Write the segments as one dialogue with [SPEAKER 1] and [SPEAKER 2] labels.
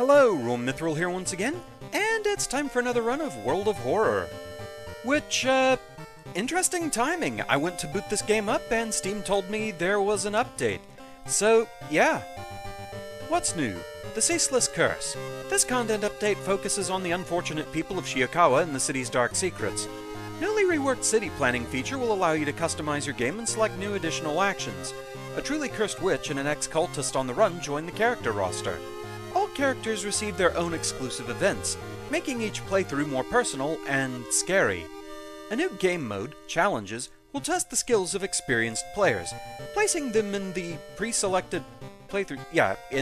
[SPEAKER 1] Hello, Room Mithril here once again, and it's time for another run of World of Horror. Which, interesting timing. I went to boot this game up and Steam told me there was an update. So, yeah. What's new? The Ceaseless Curse. This content update focuses on the unfortunate people of Shiakawa and the city's dark secrets. Newly reworked city planning feature will allow you to customize your game and select new additional actions. A truly cursed witch and an ex-cultist on the run join the character roster. All characters receive their own exclusive events, making each playthrough more personal and scary. A new game mode, Challenges, will test the skills of experienced players, placing them in the pre-selected playthroughs,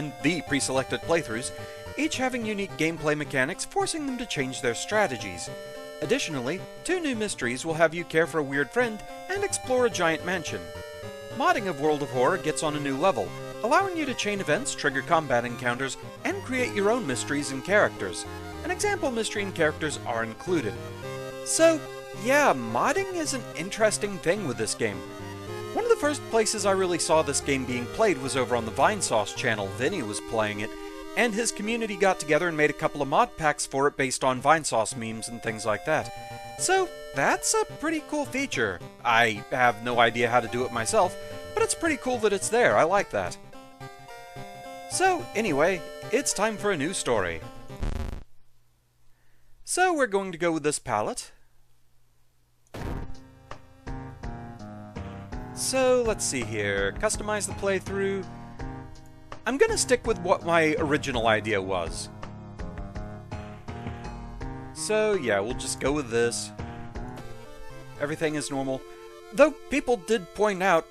[SPEAKER 1] each having unique gameplay mechanics, forcing them to change their strategies. Additionally, 2 new mysteries will have you care for a weird friend and explore a giant mansion. Modding of World of Horror gets on a new level, allowing you to chain events, trigger combat encounters, and create your own mysteries and characters. An example mystery and characters are included. So, yeah, modding is an interesting thing with this game. One of the first places I really saw this game being played was over on the Vinesauce channel. Vinny was playing it, and his community got together and made a couple of mod packs for it based on Vinesauce memes and things like that. So, that's a pretty cool feature. I have no idea how to do it myself, but it's pretty cool that it's there. I like that. So, anyway, it's time for a new story. So, we're going to go with this palette. So, let's see here. Customize the playthrough. I'm gonna stick with what my original idea was. So, yeah, we'll just go with this. Everything is normal. Though, people did point out,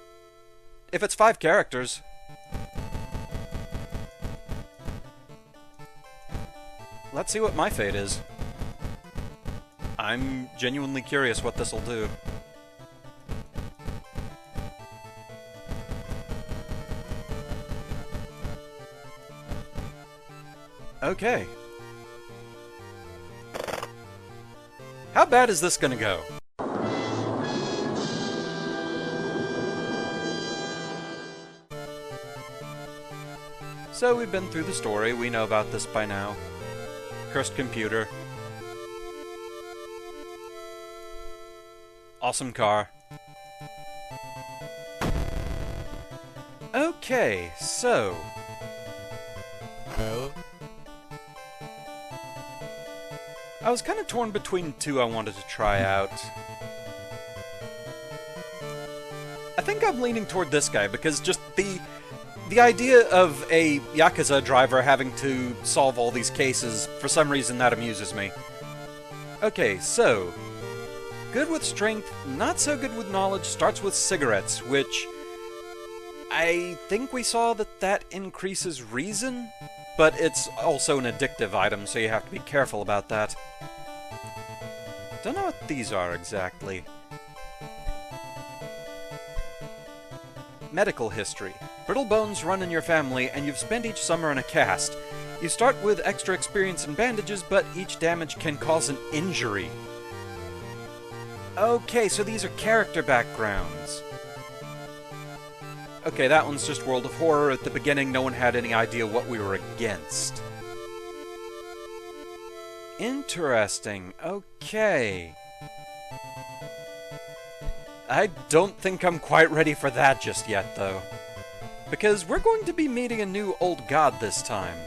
[SPEAKER 1] if it's 5 characters... Let's see what my fate is. I'm genuinely curious what this'll do. Okay. How bad is this gonna go? So we've been through the story, we know about this by now. Cursed computer. Awesome car. Okay, so... I was kind of torn between 2 I wanted to try out. I think I'm leaning toward this guy, because just the idea of a Yakuza driver having to solve all these cases, for some reason that amuses me. Okay, so... Good with strength, not so good with knowledge, starts with cigarettes, which... I think we saw that increases reason? But it's also an addictive item, so you have to be careful about that. Don't know what these are exactly. Medical history. Brittle bones run in your family, and you've spent each summer in a cast. You start with extra experience and bandages, but each damage can cause an injury. Okay, so these are character backgrounds. Okay, that one's just World of Horror. At the beginning, no one had any idea what we were against. Interesting. Okay. I don't think I'm quite ready for that just yet, though. Because we're going to be meeting a new old god this time.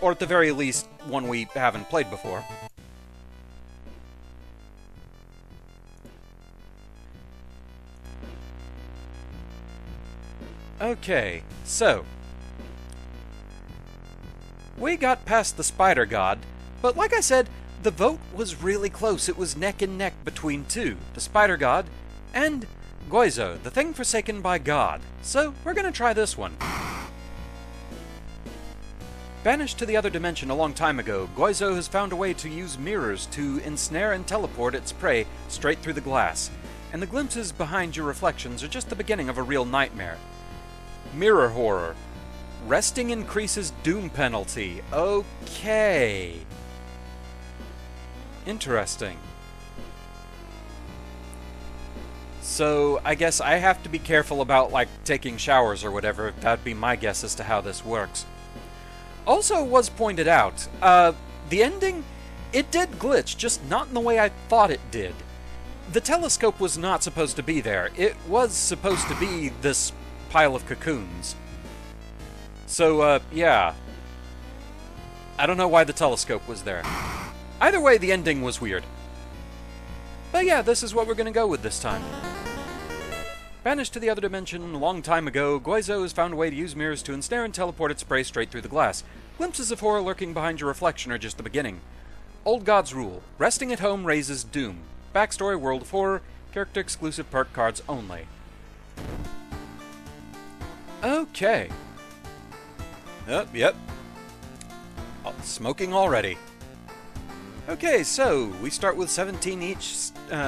[SPEAKER 1] Or at the very least, one we haven't played before. Okay, so... We got past the Spider God, but like I said, the vote was really close. It was neck and neck between 2, the Spider God and Goizo, the thing forsaken by God. So, we're gonna try this one. Banished to the other dimension a long time ago, Goizo has found a way to use mirrors to ensnare and teleport its prey straight through the glass, and the glimpses behind your reflections are just the beginning of a real nightmare. Mirror horror. Resting increases doom penalty. Okay. Interesting. So, I guess I have to be careful about, like, taking showers or whatever. That'd be my guess as to how this works. Also was pointed out, the ending, it did glitch, just not in the way I thought it did. The telescope was not supposed to be there. It was supposed to be this pile of cocoons. So, yeah. I don't know why the telescope was there. Either way, the ending was weird. But yeah, this is what we're gonna go with this time. Banished to the other dimension a long time ago, Guizhou has found a way to use mirrors to ensnare and teleport its prey straight through the glass. Glimpses of horror lurking behind your reflection are just the beginning. Old God's rule. Resting at home raises doom. Backstory, World of Horror, character-exclusive perk cards only. Okay. Yep. Oh, smoking already. Okay, so we start with 17 each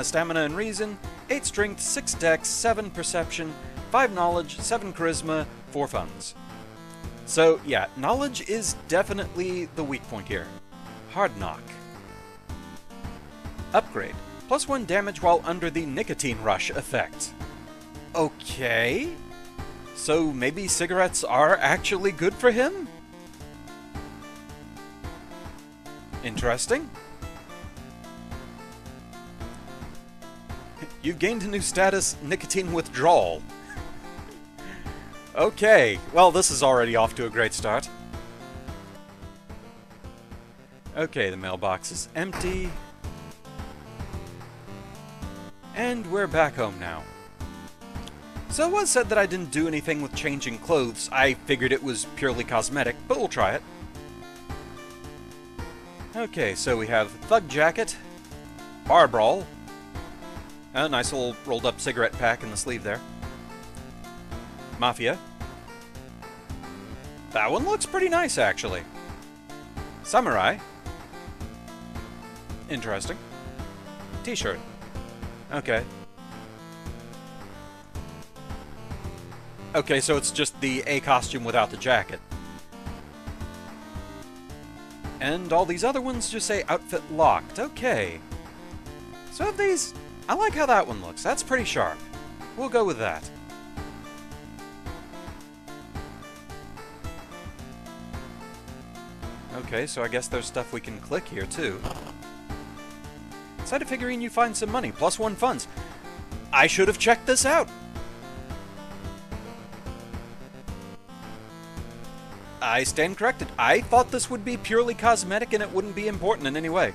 [SPEAKER 1] stamina and reason, 8 strength, 6 dex, 7 perception, 5 knowledge, 7 charisma, 4 funds. So yeah, knowledge is definitely the weak point here. Hard knock. Upgrade. +1 damage while under the nicotine rush effect. Okay. So maybe cigarettes are actually good for him? Interesting. You've gained a new status, nicotine withdrawal. Okay, well this is already off to a great start. Okay, the mailbox is empty. And we're back home now. So it was said that I didn't do anything with changing clothes. I figured it was purely cosmetic, but we'll try it. Okay, so we have Thug Jacket, Bar Brawl, a nice little rolled up cigarette pack in the sleeve there. Mafia. That one looks pretty nice, actually. Samurai. Interesting. T-shirt. Okay. Okay, so it's just the A costume without the jacket. And all these other ones just say outfit locked. Okay. So of these, I like how that one looks. That's pretty sharp. We'll go with that. Okay, so I guess there's stuff we can click here, too. Inside a figurine, you find some money, +1 funds. I should have checked this out! I stand corrected. I thought this would be purely cosmetic and it wouldn't be important in any way.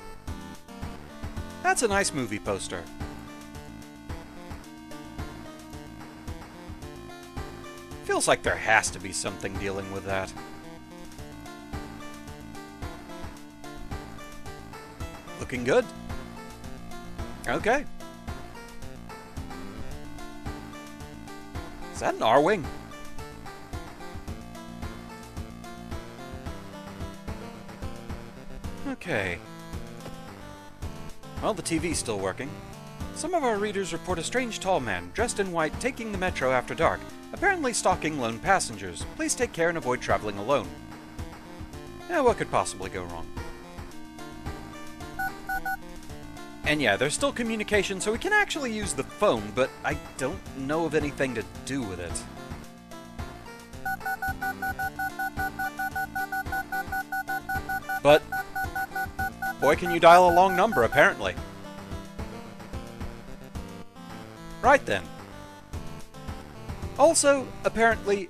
[SPEAKER 1] That's a nice movie poster. Feels like there has to be something dealing with that. Looking good. Okay. Is that an R-Wing? Okay. Well, the TV's still working. Some of our readers report a strange tall man, dressed in white, taking the metro after dark, apparently stalking lone passengers. Please take care and avoid traveling alone. Now, what could possibly go wrong? And yeah, there's still communication, so we can actually use the phone, but I don't know of anything to do with it. But boy, can you dial a long number, apparently. Right then. Also, apparently,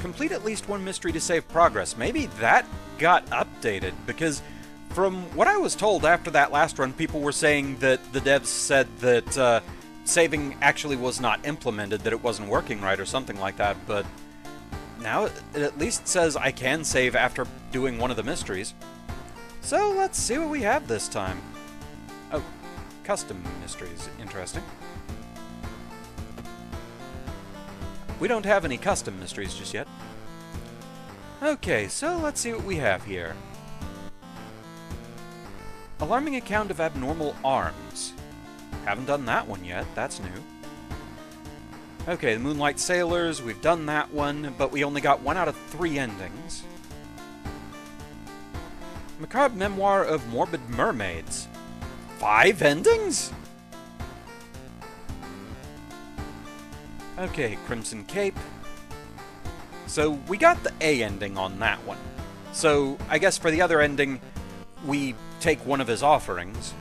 [SPEAKER 1] complete at least one mystery to save progress. Maybe that got updated, because from what I was told after that last run, people were saying that the devs said that saving actually was not implemented, that it wasn't working right or something like that, but now it at least says I can save after doing one of the mysteries. So let's see what we have this time. Oh, custom mysteries. Interesting. We don't have any custom mysteries just yet. Okay, so let's see what we have here. Alarming account of abnormal arms. Haven't done that one yet, that's new. Okay, the Moonlight Sailors, we've done that one, but we only got 1 out of 3 endings. Macabre Memoir of Morbid Mermaids. 5 endings? Okay, Crimson Cape. So we got the A ending on that one. So, I guess for the other ending, we take one of his offerings.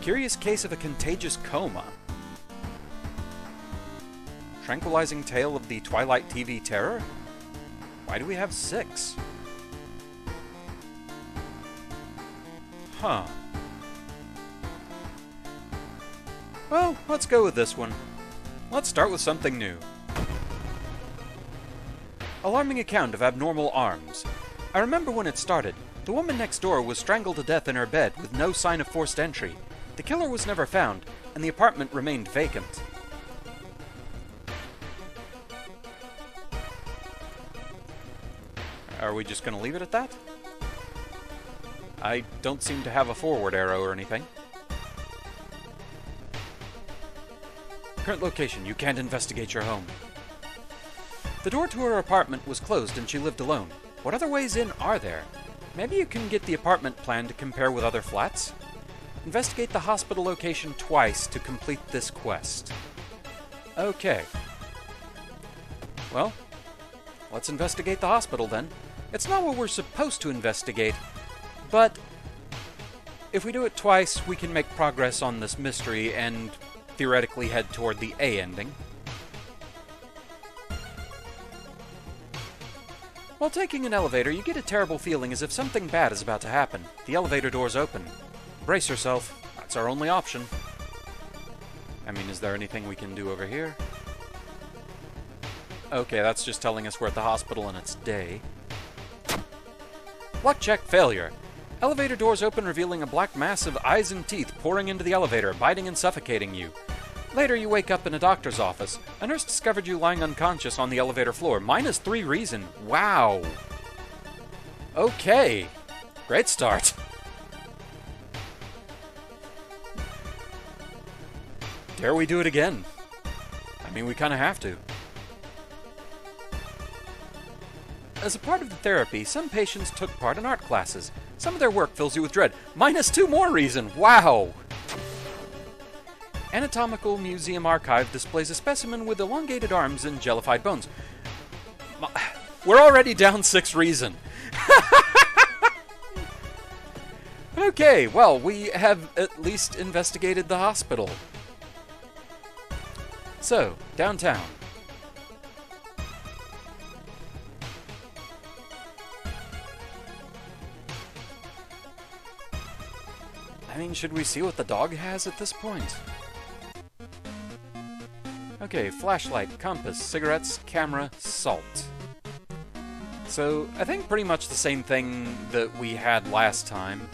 [SPEAKER 1] Curious case of a contagious coma. Tranquilizing tale of the Twilight TV terror? Why do we have 6? Huh. Well, let's go with this one. Let's start with something new. Alarming account of abnormal arms. I remember when it started. The woman next door was strangled to death in her bed with no sign of forced entry. The killer was never found, and the apartment remained vacant. Are we just going to leave it at that? I don't seem to have a forward arrow or anything. Current location, you can't investigate your home. The door to her apartment was closed and she lived alone. What other ways in are there? Maybe you can get the apartment plan to compare with other flats? Investigate the hospital location twice to complete this quest. Okay. Well, let's investigate the hospital then. It's not what we're supposed to investigate, but if we do it twice, we can make progress on this mystery and theoretically head toward the A ending. While taking an elevator, you get a terrible feeling as if something bad is about to happen. The elevator doors open. Brace yourself. That's our only option. I mean, is there anything we can do over here? Okay, that's just telling us we're at the hospital and it's day. Luck check failure. Elevator doors open, revealing a black mass of eyes and teeth pouring into the elevator, biting and suffocating you. Later, you wake up in a doctor's office. A nurse discovered you lying unconscious on the elevator floor. -3 reason. Wow. Okay. Great start. Dare we do it again? I mean, we kind of have to. As a part of the therapy, some patients took part in art classes. Some of their work fills you with dread. -2 more reason. Wow. Anatomical Museum Archive displays a specimen with elongated arms and jellified bones. We're already down 6 reason. Okay, well, we have at least investigated the hospital. So, downtown. I mean, should we see what the dog has at this point? Okay, flashlight, compass, cigarettes, camera, salt. So, I think pretty much the same thing that we had last time.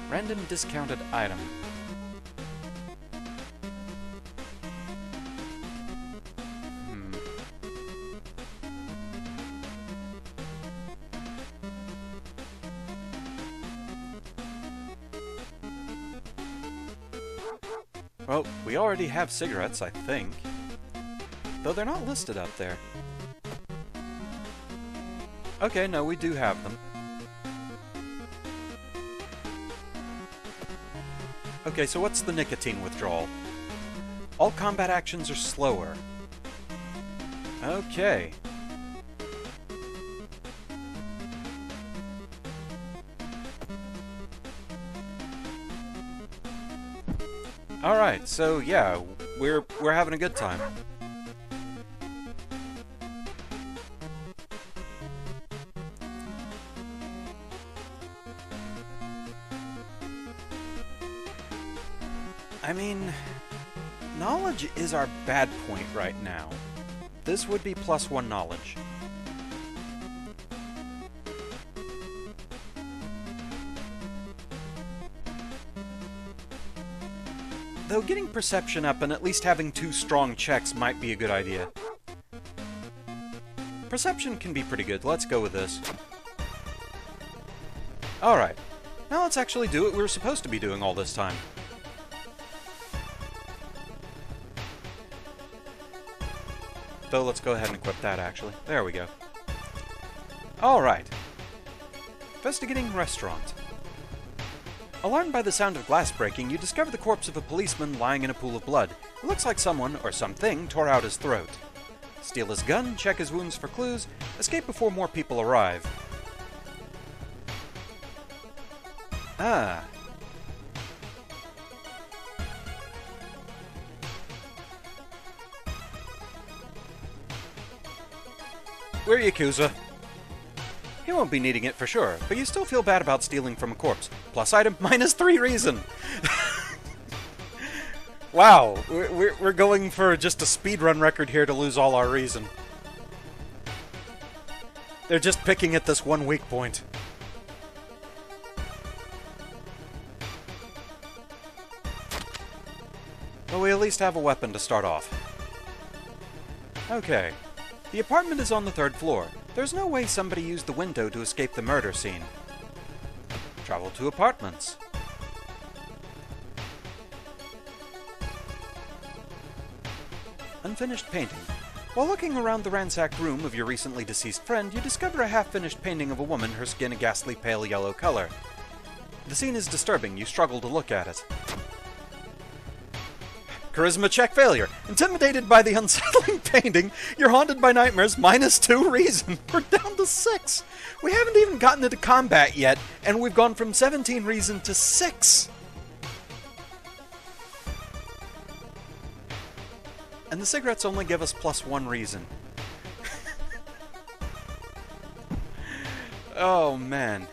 [SPEAKER 1] Random discounted item. Well, we already have cigarettes, I think. Though they're not listed up there. Okay, no, we do have them. Okay, so what's the nicotine withdrawal? All combat actions are slower. Okay. Alright, so yeah, we're having a good time. I mean, knowledge is our bad point right now. This would be +1 knowledge. Though getting perception up and at least having 2 strong checks might be a good idea. Perception can be pretty good. Let's go with this. Alright. Now let's actually do what we were supposed to be doing all this time. Though let's go ahead and equip that, actually. There we go. Alright. Investigating restaurant. Alarmed by the sound of glass breaking, you discover the corpse of a policeman lying in a pool of blood. It looks like someone, or something, tore out his throat. Steal his gun, check his wounds for clues, escape before more people arrive. Ah. We're Yakuza. He won't be needing it for sure, but you still feel bad about stealing from a corpse. Plus item, -3 reason. Wow, we're going for just a speedrun record here to lose all our reason. They're just picking at this one weak point. Well, we at least have a weapon to start off. Okay. The apartment is on the 3rd floor. There's no way somebody used the window to escape the murder scene. Travel to apartments. Unfinished painting. While looking around the ransacked room of your recently deceased friend, you discover a half-finished painting of a woman, her skin a ghastly pale yellow color. The scene is disturbing. You struggle to look at it. Charisma check failure. Intimidated by the unsettling painting, you're haunted by nightmares, -2 reason. We're down to 6. We haven't even gotten into combat yet, and we've gone from 17 reason to 6. And the cigarettes only give us +1 reason. Oh, man.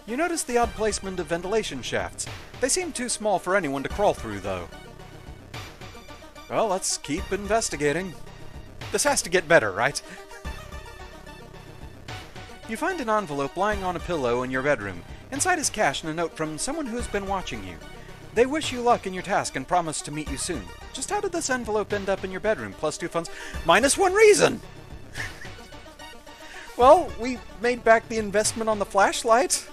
[SPEAKER 1] You notice the odd placement of ventilation shafts. They seem too small for anyone to crawl through, though. Well, let's keep investigating. This has to get better, right? You find an envelope lying on a pillow in your bedroom. Inside is cash and a note from someone who has been watching you. They wish you luck in your task and promise to meet you soon. Just how did this envelope end up in your bedroom? +2 funds. -1 reason! Well, we made back the investment on the flashlight.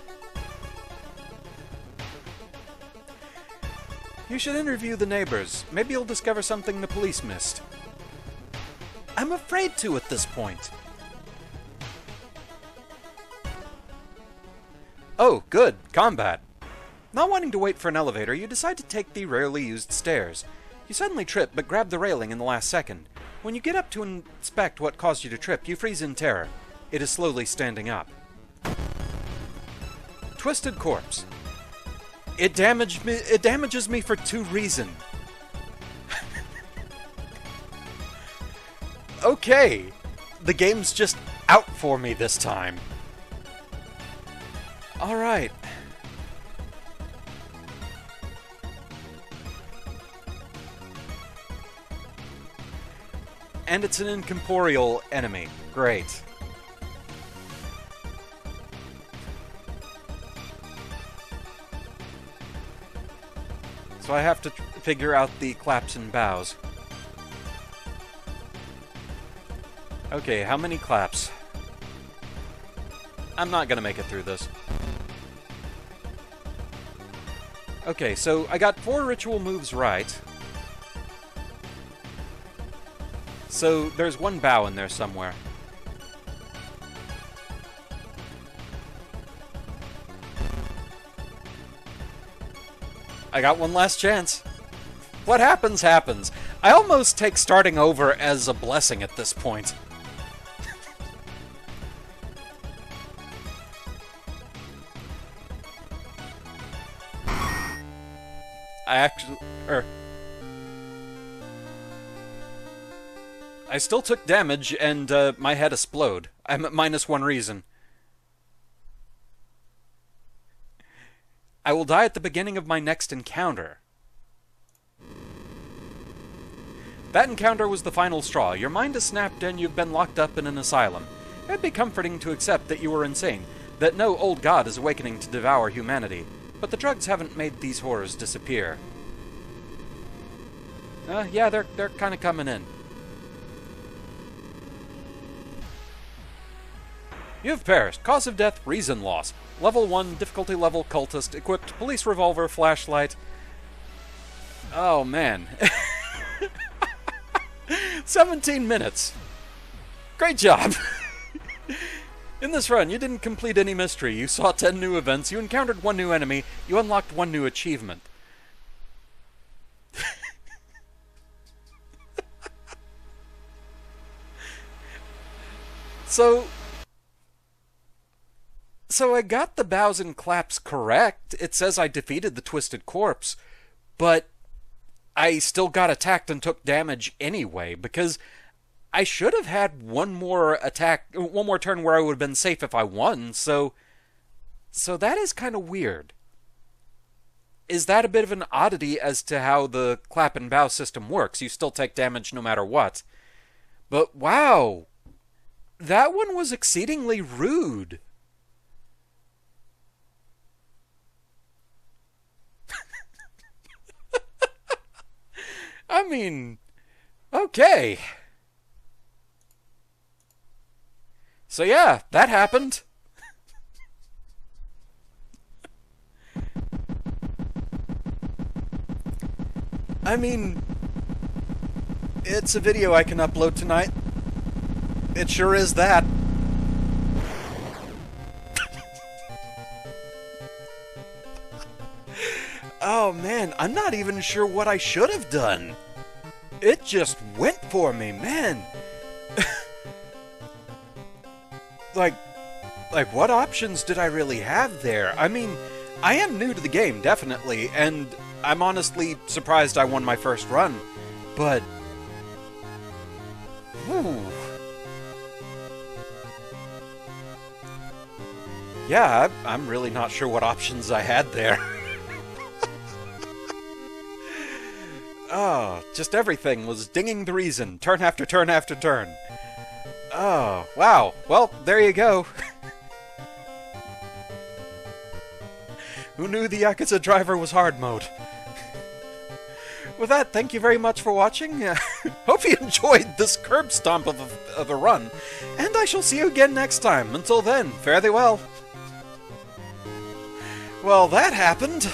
[SPEAKER 1] You should interview the neighbors. Maybe you'll discover something the police missed. I'm afraid to at this point. Oh, good. Combat. Not wanting to wait for an elevator, you decide to take the rarely used stairs. You suddenly trip, but grab the railing in the last second. When you get up to inspect what caused you to trip, you freeze in terror. It is slowly standing up. Twisted corpse. It damages me for 2 reason. Okay. The game's just out for me this time. Alright. And it's an incorporeal enemy. Great. So I have to figure out the claps and bows. Okay, how many claps? I'm not gonna make it through this. Okay, so I got 4 ritual moves right. So there's 1 bow in there somewhere. I got 1 last chance. What happens, happens. I almost take starting over as a blessing at this point. I still took damage, and my head exploded. I'm at -1 reason. I will die at the beginning of my next encounter. That encounter was the final straw. Your mind is snapped and you've been locked up in an asylum. It'd be comforting to accept that you were insane, that no old god is awakening to devour humanity. But the drugs haven't made these horrors disappear. Yeah, they're kind of coming in. You have perished. Cause of death, reason loss. Level 1, difficulty level, cultist, equipped, police revolver, flashlight. Oh, man. 17 minutes. Great job. In this run, you didn't complete any mystery. You saw 10 new events, you encountered 1 new enemy, you unlocked 1 new achievement. So I got the bows and claps correct. It says I defeated the twisted corpse, but I still got attacked and took damage anyway, because I should have had one more turn where I would have been safe if I won, so that is kind of weird. Is that a bit of an oddity as to how the clap and bow system works? You still take damage no matter what. But wow, that one was exceedingly rude. I mean, okay. So yeah, that happened. I mean, it's a video I can upload tonight. It sure is that. Oh man, I'm not even sure what I should have done. It just went for me, man. Like what options did I really have there? I mean, I am new to the game, definitely, and I'm honestly surprised I won my first run, but... Whew. Yeah, I'm really not sure what options I had there. Oh, just everything was dinging the reason, turn after turn after turn. Oh, wow. Well, there you go. Who knew the Yakuza driver was hard mode? With that, thank you very much for watching. Hope you enjoyed this curb stomp of a run, and I shall see you again next time. Until then, fare thee well. Well, that happened.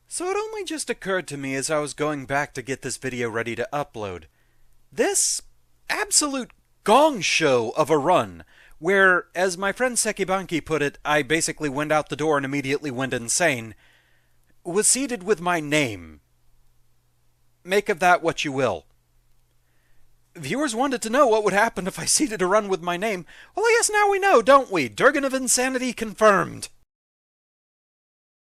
[SPEAKER 1] So it only just occurred to me as I was going back to get this video ready to upload. This absolute gong show of a run, where, as my friend Sekibanki put it, I basically went out the door and immediately went insane, was seeded with my name. Make of that what you will. Viewers wanted to know what would happen if I seeded a run with my name. Well, I guess now we know, don't we? Durgan of Insanity confirmed.